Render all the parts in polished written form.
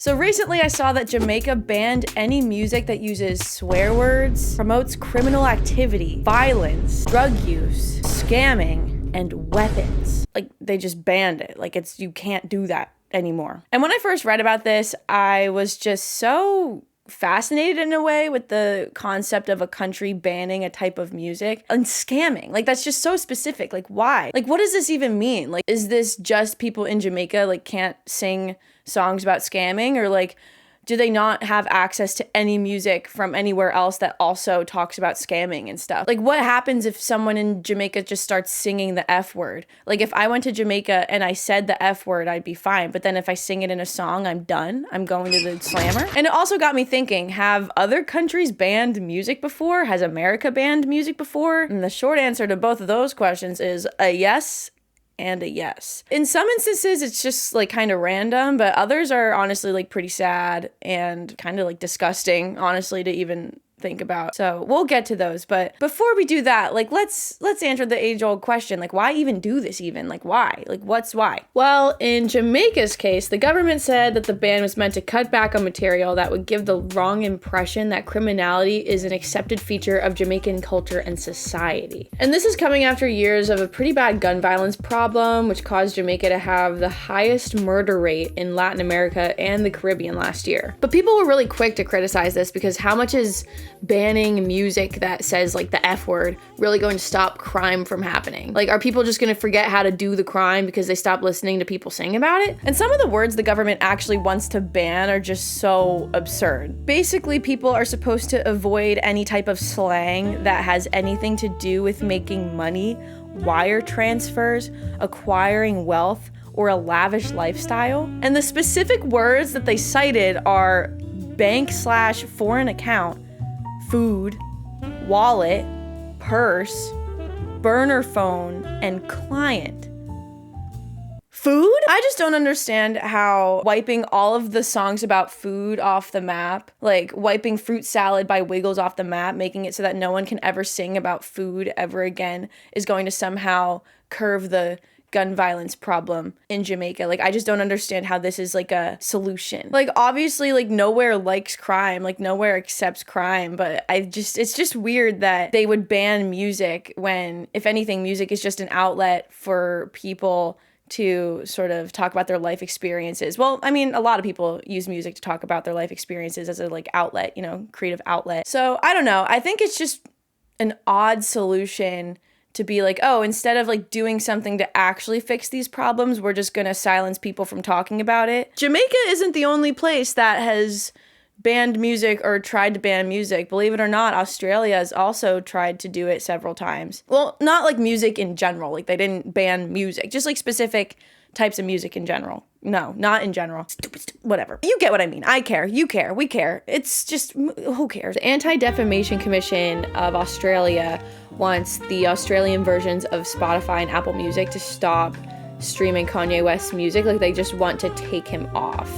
So recently I saw that Jamaica banned any music that uses swear words, promotes criminal activity, violence, drug use, scamming, and weapons. Like, they just banned it. Like, you can't do that anymore. And when I first read about this, I was just so fascinated in a way with the concept of a country banning a type of music and scamming. Like, that's just so specific. Like, why? Like, what does this even mean? Like, is this just people in Jamaica, like, can't sing songs about scamming? Or, like, do they not have access to any music from anywhere else that also talks about scamming and stuff? Like, what happens if someone in Jamaica just starts singing the F word? Like, if I went to Jamaica and I said the F word, I'd be fine. But then if I sing it in a song, I'm done. I'm going to the slammer. And it also got me thinking, have other countries banned music before? Has America banned music before? And the short answer to both of those questions is a yes and a yes. In some instances, it's just like kind of random, but others are honestly like pretty sad and kind of like disgusting, honestly, to even think about. So we'll get to those. But before we do that, like, let's answer the age-old question. Like, why even do this even? Like, why? Like, what's why? Well, in Jamaica's case, the government said that the ban was meant to cut back on material that would give the wrong impression that criminality is an accepted feature of Jamaican culture and society. And this is coming after years of a pretty bad gun violence problem, which caused Jamaica to have the highest murder rate in Latin America and the Caribbean last year. But people were really quick to criticize this because how much is banning music that says like the F word really going to stop crime from happening? Like, are people just going to forget how to do the crime because they stop listening to people sing about it? And some of the words the government actually wants to ban are just so absurd. Basically, people are supposed to avoid any type of slang that has anything to do with making money, wire transfers, acquiring wealth, or a lavish lifestyle. And the specific words that they cited are bank/foreign account, food, wallet, purse, burner phone, and client. Food? I just don't understand how wiping all of the songs about food off the map, like wiping Fruit Salad by Wiggles off the map, making it so that no one can ever sing about food ever again, is going to somehow curb the gun violence problem in Jamaica. Like, I just don't understand how this is like a solution. Like, obviously, like, nowhere likes crime, like nowhere accepts crime, but it's just weird that they would ban music when, if anything, music is just an outlet for people to sort of talk about their life experiences. Well, I mean, a lot of people use music to talk about their life experiences as a like outlet, you know, creative outlet. So I don't know. I think it's just an odd solution to be like, oh, instead of like doing something to actually fix these problems, we're just gonna silence people from talking about it. Jamaica isn't the only place that has banned music or tried to ban music. Believe it or not, Australia has also tried to do it several times. Well, not like music in general. Like, they didn't ban music, just like specific types of music in general. No, not in general. Stupid, whatever. You get what I mean. I care. You care. We care. It's just, who cares? The Anti-Defamation Commission of Australia wants the Australian versions of Spotify and Apple Music to stop streaming Kanye West's music. Like, they just want to take him off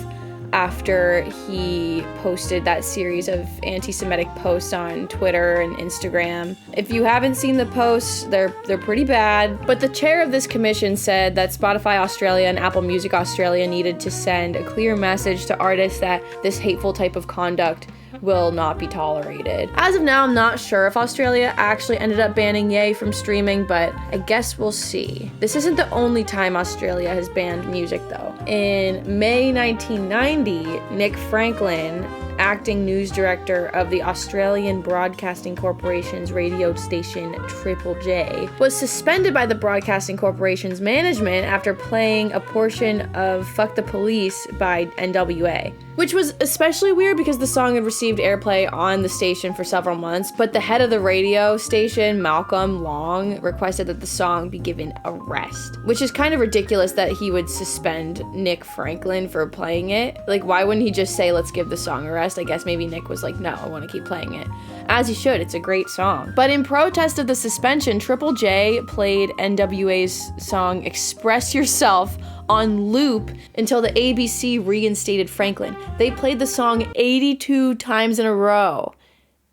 after he posted that series of anti-Semitic posts on Twitter and Instagram. If you haven't seen the posts, they're pretty bad. But the chair of this commission said that Spotify Australia and Apple Music Australia needed to send a clear message to artists that this hateful type of conduct will not be tolerated. As of now, I'm not sure if Australia actually ended up banning Ye from streaming, but I guess we'll see. This isn't the only time Australia has banned music, though. In May 1990, Nick Franklin, acting news director of the Australian Broadcasting Corporation's radio station Triple J, was suspended by the Broadcasting Corporation's management after playing a portion of Fuck the Police by NWA. Which was especially weird because the song had received airplay on the station for several months, but the head of the radio station, Malcolm Long, requested that the song be given a rest. Which is kind of ridiculous that he would suspend Nick Franklin for playing it. Like, why wouldn't he just say, let's give the song a rest? I guess maybe Nick was like, no, I want to keep playing it. As he should, it's a great song. But in protest of the suspension, Triple J played NWA's song Express Yourself on loop until the ABC reinstated Franklin. They played the song 82 times in a row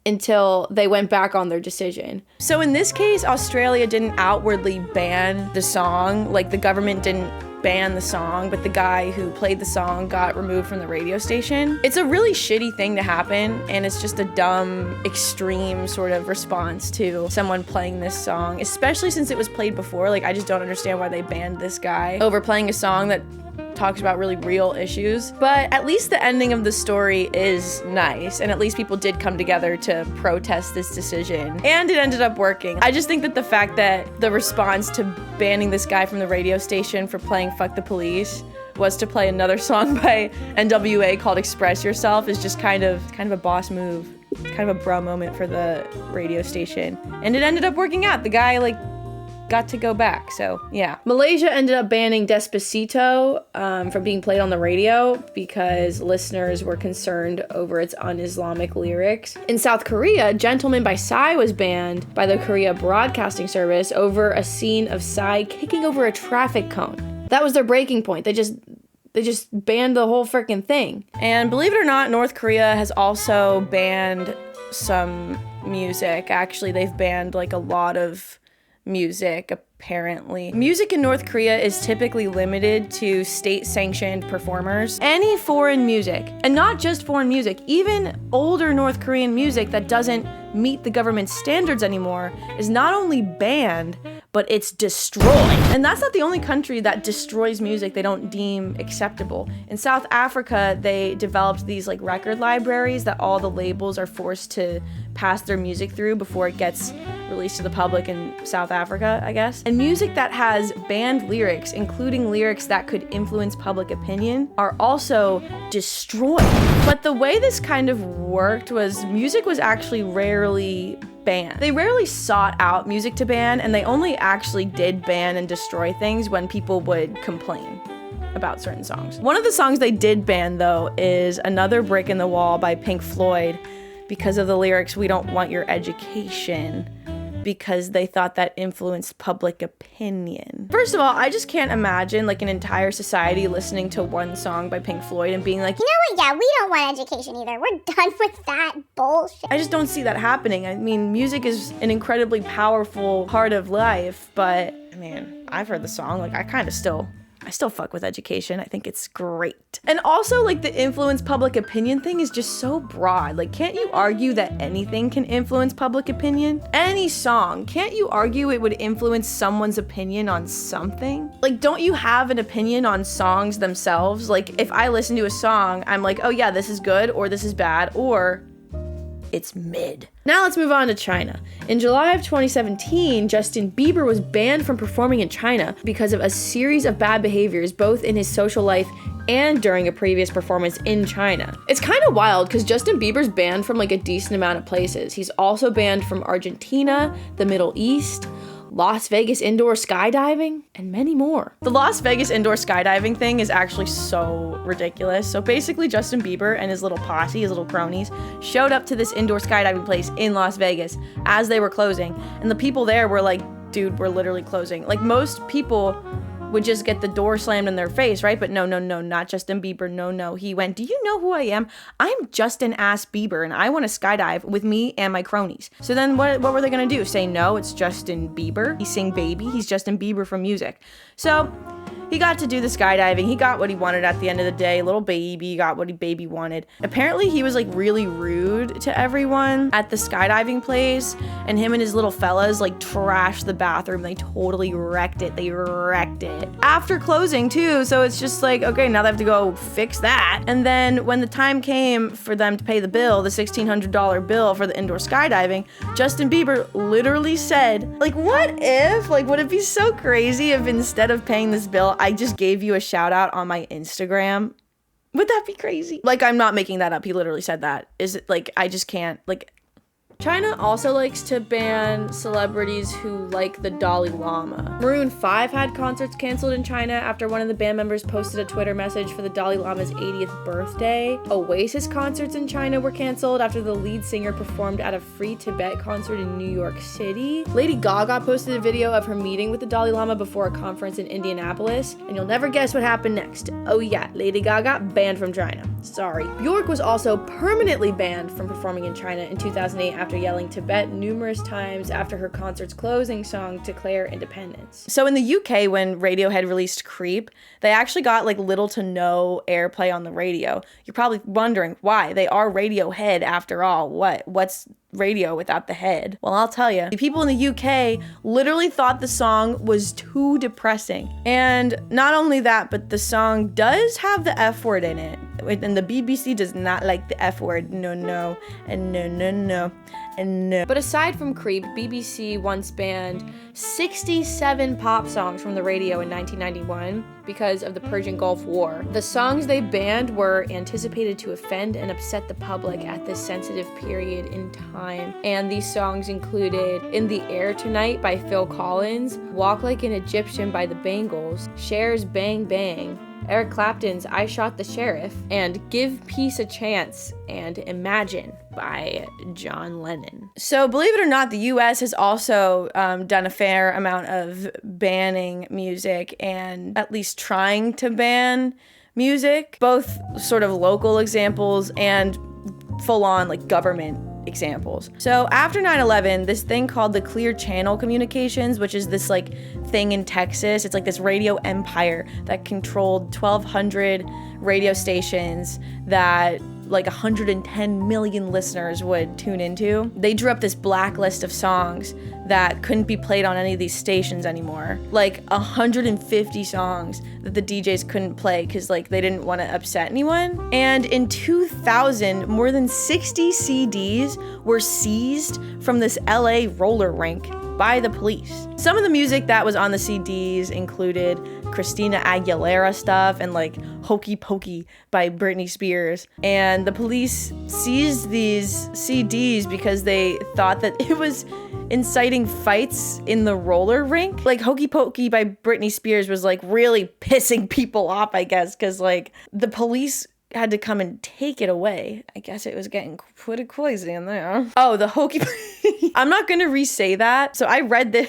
until they went back on their decision. So in this case, Australia didn't outwardly ban the song. Like, the government didn't ban the song, but the guy who played the song got removed from the radio station. It's a really shitty thing to happen, and it's just a dumb, extreme sort of response to someone playing this song, especially since it was played before. Like, I just don't understand why they banned this guy over playing a song that talks about really real issues. But at least the ending of the story is nice, and at least people did come together to protest this decision, and it ended up working. I just think that the fact that the response to banning this guy from the radio station for playing Fuck the Police was to play another song by NWA called Express Yourself is just kind of a boss move, kind of a bro moment for the radio station. And it ended up working out. The guy got to go back, so yeah. Malaysia ended up banning Despacito from being played on the radio because listeners were concerned over its un-Islamic lyrics. In South Korea, Gentleman by Psy was banned by the Korea Broadcasting Service over a scene of Psy kicking over a traffic cone. That was their breaking point. They just banned the whole freaking thing. And believe it or not, North Korea has also banned some music. Actually, they've banned like a lot of music, apparently. Music in North Korea is typically limited to state-sanctioned performers. Any foreign music, and not just foreign music, even older North Korean music that doesn't meet the government's standards anymore, is not only banned, but it's destroyed. And that's not the only country that destroys music they don't deem acceptable. In South Africa, they developed these like record libraries that all the labels are forced to pass their music through before it gets released to the public in South Africa, I guess. And music that has banned lyrics, including lyrics that could influence public opinion, are also destroyed. But the way this kind of worked was music was actually rarely banned. They rarely sought out music to ban, and they only actually did ban and destroy things when people would complain about certain songs. One of the songs they did ban, though, is Another Brick in the Wall by Pink Floyd because of the lyrics, "We don't want your education," because they thought that influenced public opinion. First of all, I just can't imagine like an entire society listening to one song by Pink Floyd and being like, you know what, yeah, we don't want education either. We're done with that bullshit. I just don't see that happening. I mean, music is an incredibly powerful part of life, but I mean, I've heard the song, like I still fuck with education. I think it's great. And also, like, the influence public opinion thing is just so broad. Like, can't you argue that anything can influence public opinion? Any song, can't you argue it would influence someone's opinion on something? Like, don't you have an opinion on songs themselves? Like, if I listen to a song, I'm like, oh yeah, this is good, or this is bad, or it's mid. Now let's move on to China. In July of 2017, Justin Bieber was banned from performing in China because of a series of bad behaviors, both in his social life and during a previous performance in China. It's kind of wild because Justin Bieber's banned from like a decent amount of places. He's also banned from Argentina, the Middle East, Las Vegas indoor skydiving, and many more. The Las Vegas indoor skydiving thing is actually so ridiculous. So basically Justin Bieber and his little posse, his little cronies, showed up to this indoor skydiving place in Las Vegas as they were closing. And the people there were like, dude, we're literally closing. Like, most people would just get the door slammed in their face, right? But no, not Justin Bieber. No. He went, do you know who I am? I'm Justin ass Bieber, and I want to skydive with me and my cronies. So then what were they going to do? Say, no, it's Justin Bieber. He sing Baby. He's Justin Bieber from music. So he got to do the skydiving. He got what he wanted at the end of the day. Little baby got what baby wanted. Apparently he was like really rude to everyone at the skydiving place, and him and his little fellas like trashed the bathroom. They totally wrecked it. They wrecked it. After closing too, so it's just like, okay, now they have to go fix that. And then when the time came for them to pay the bill, the $1,600 bill for the indoor skydiving, Justin Bieber literally said, like, what if, like, would it be so crazy if instead of paying this bill, I just gave you a shout out on my Instagram? Would that be crazy? Like, I'm not making that up. He literally said that. Is it like, I just can't, like. China also likes to ban celebrities who like the Dalai Lama. Maroon 5 had concerts canceled in China after one of the band members posted a Twitter message for the Dalai Lama's 80th birthday. Oasis concerts in China were canceled after the lead singer performed at a Free Tibet concert in New York City. Lady Gaga posted a video of her meeting with the Dalai Lama before a conference in Indianapolis, and you'll never guess what happened next. Oh yeah, Lady Gaga banned from China. Sorry. Bjork was also permanently banned from performing in China in 2008 after yelling Tibet numerous times after her concert's closing song, Declare Independence. So in the UK, when Radiohead released Creep, they actually got like little to no airplay on the radio. You're probably wondering why. They are Radiohead after all. What's radio without the head? Well, I'll tell you. The people in the UK literally thought the song was too depressing. And not only that, but the song does have the F word in it. And the BBC does not like the F word. No, and no. But aside from Creep, BBC once banned 67 pop songs from the radio in 1991 because of the Persian Gulf War. The songs they banned were anticipated to offend and upset the public at this sensitive period in time. And these songs included In the Air Tonight by Phil Collins, Walk Like an Egyptian by the Bangles, Cher's Bang Bang, Eric Clapton's I Shot the Sheriff, and Give Peace a Chance and Imagine by John Lennon. So believe it or not, the US has also done a fair amount of banning music and at least trying to ban music, both sort of local examples and full-on like government examples. So after 9/11, this thing called the Clear Channel Communications, which is this like thing in Texas, it's like this radio empire that controlled 1,200 radio stations that like 110 million listeners would tune into. They drew up this blacklist of songs that couldn't be played on any of these stations anymore. Like 150 songs that the DJs couldn't play because like they didn't want to upset anyone. And in 2000, more than 60 CDs were seized from this LA roller rink by the police. Some of the music that was on the CDs included Christina Aguilera stuff and like Hokey Pokey by Britney Spears. And the police seized these CDs because they thought that it was inciting fights in the roller rink. Like Hokey Pokey by Britney Spears was like really pissing people off, I guess, because like the police had to come and take it away. I guess it was getting pretty crazy in there. Oh, the Hokey I'm not gonna re-say that. So I read this.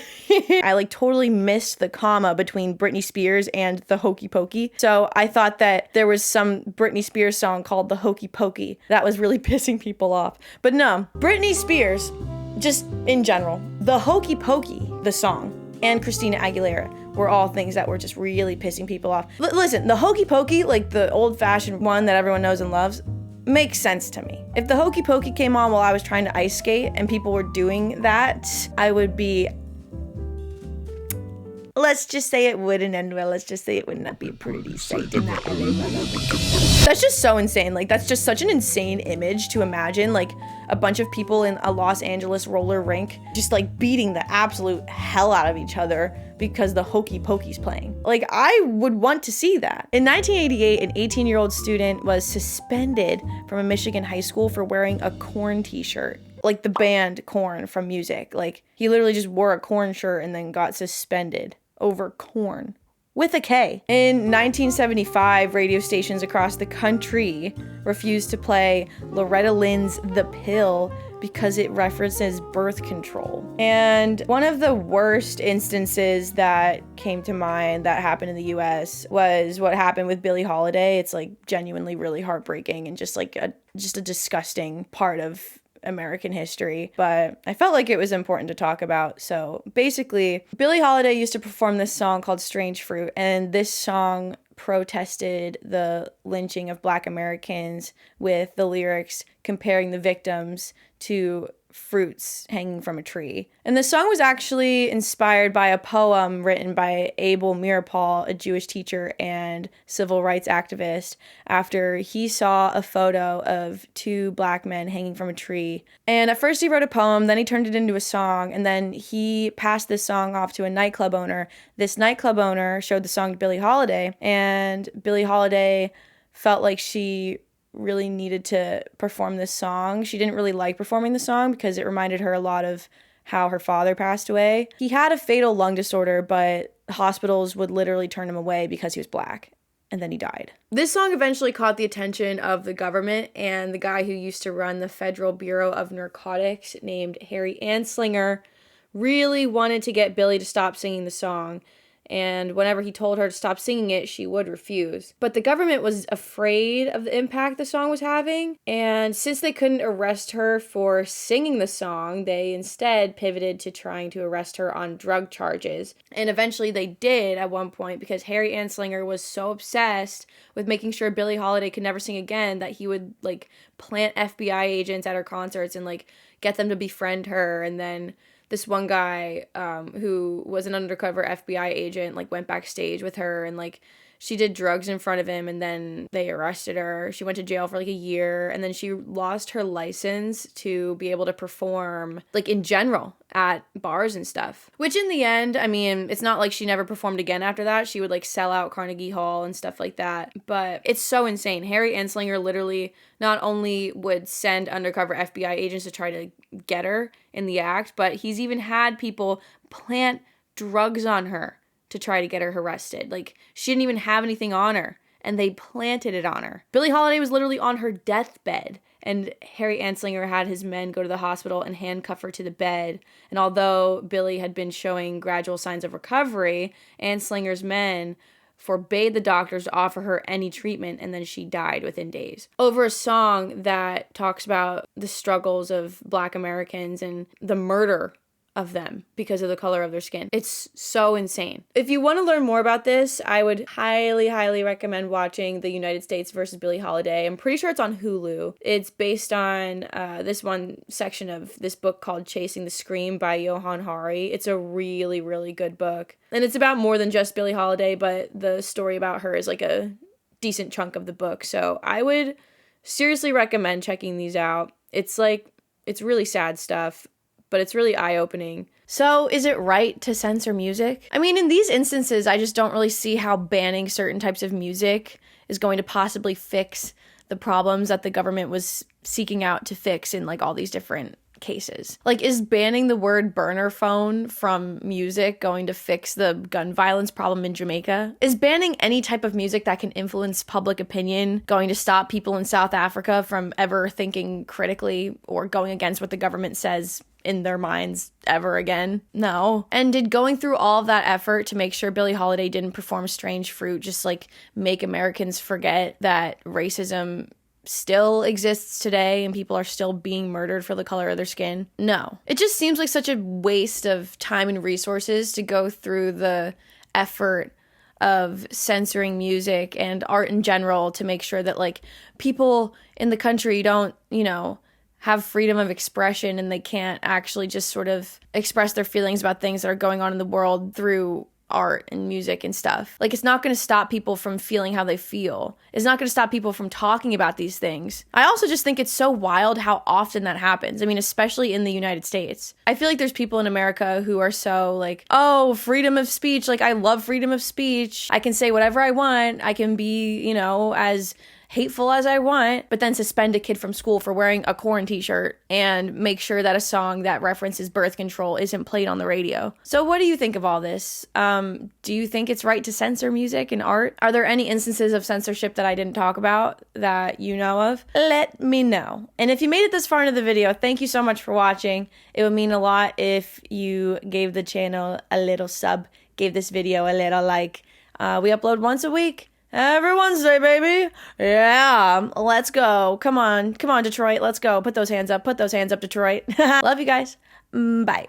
I like totally missed the comma between Britney Spears and the Hokey Pokey. So I thought that there was some Britney Spears song called the Hokey Pokey that was really pissing people off. But no, Britney Spears, just in general, the Hokey Pokey, the song, and Christina Aguilera were all things that were just really pissing people off. Listen, the Hokey Pokey, like the old-fashioned one that everyone knows and loves, makes sense to me. If the Hokey Pokey came on while I was trying to ice skate and people were doing that, I would be... Let's just say it wouldn't end well. Let's just say it would not be a pretty sight in that LA. That's just so insane. Like, that's just such an insane image to imagine. Like, a bunch of people in a Los Angeles roller rink just, like, beating the absolute hell out of each other because the Hokey Pokey's playing. Like, I would want to see that. In 1988, an 18-year-old student was suspended from a Michigan high school for wearing a Korn t-shirt. Like, the band Korn from music. Like, he literally just wore a Korn shirt and then got suspended over Korn. With a K. In 1975, radio stations across the country refused to play Loretta Lynn's The Pill because it references birth control. And one of the worst instances that came to mind that happened in the US was what happened with Billie Holiday. It's like genuinely really heartbreaking and just like a disgusting part of American history, but I felt like it was important to talk about. So basically, Billie Holiday used to perform this song called Strange Fruit, and this song protested the lynching of Black Americans with the lyrics comparing the victims to fruits hanging from a tree. And the song was actually inspired by a poem written by Abel Meeropol, a Jewish teacher and civil rights activist, after he saw a photo of two Black men hanging from a tree. And at first he wrote a poem, then he turned it into a song, and then he passed this song off to a nightclub owner. This nightclub owner showed the song to Billie Holiday, and Billie Holiday felt like she really needed to perform this song. She didn't really like performing the song because it reminded her a lot of how her father passed away. He had a fatal lung disorder, but hospitals would literally turn him away because he was Black, and then he died. This song eventually caught the attention of the government, and the guy who used to run the Federal Bureau of Narcotics, named Harry Anslinger, really wanted to get Billie to stop singing the song. and whenever he told her to stop singing it, she would refuse. But the government was afraid of the impact the song was having, and since they couldn't arrest her for singing the song, they instead pivoted to trying to arrest her on drug charges. And eventually they did at one point, because Harry Anslinger was so obsessed with making sure Billie Holiday could never sing again that he would, like, plant FBI agents at her concerts and, like, get them to befriend her. And then this one guy who was an undercover FBI agent, like, went backstage with her, and, like, she did drugs in front of him, and then they arrested her. She went to jail for like a year, and then she lost her license to be able to perform, like, in general at bars and stuff. Which in the end, I mean, it's not like she never performed again after that. She would, like, sell out Carnegie Hall and stuff like that. But it's so insane. Harry Anslinger literally not only would send undercover FBI agents to try to get her in the act, but he's even had people plant drugs on her to try to get her arrested. Like, she didn't even have anything on her, and they planted it on her. Billie Holiday was literally on her deathbed, and Harry Anslinger had his men go to the hospital and handcuff her to the bed. And although Billie had been showing gradual signs of recovery, Anslinger's men forbade the doctors to offer her any treatment, and then she died within days. Over a song that talks about the struggles of Black Americans and the murder of them because of the color of their skin. It's so insane. If you want to learn more about this, I would highly recommend watching The United States versus Billie Holiday. I'm pretty sure it's on Hulu. It's based on this one section of this book called Chasing the Scream by Johann Hari. It's a really good book. And it's about more than just Billie Holiday, but the story about her is like a decent chunk of the book. So I would seriously recommend checking these out. It's really sad stuff, but it's really eye-opening. So, is it right to censor music? I mean, in these instances, I just don't really see how banning certain types of music is going to possibly fix the problems that the government was seeking out to fix in, like, all these different cases. Like, is banning the word burner phone from music going to fix the gun violence problem in Jamaica? Is banning any type of music that can influence public opinion going to stop people in South Africa from ever thinking critically or going against what the government says in their minds ever again? No. And did going through all of that effort to make sure Billie Holiday didn't perform Strange Fruit just, like, make Americans forget that racism still exists today and people are still being murdered for the color of their skin? No. It just seems like such a waste of time and resources to go through the effort of censoring music and art in general to make sure that, like, people in the country don't, you know, have freedom of expression and they can't actually just sort of express their feelings about things that are going on in the world through art and music and stuff. Like, it's not going to stop people from feeling how they feel. It's not going to stop people from talking about these things. I also just think it's so wild how often that happens. I mean, especially in the United States. I feel like there's people in America who are so like, oh, freedom of speech. Like, I love freedom of speech. I can say whatever I want. I can be, you know, as hateful as I want, but then suspend a kid from school for wearing a Korn t-shirt and make sure that a song that references birth control isn't played on the radio. So what do you think of all this? Do you think it's right to censor music and art? Are there any instances of censorship that I didn't talk about that you know of? Let me know. And if you made it this far into the video, thank you so much for watching. It would mean a lot if you gave the channel a little sub, gave this video a little like. We upload once a week. Every Wednesday, baby. Yeah, let's go. Come on, Detroit. Let's go. Put those hands up, Detroit. Love you guys. Bye.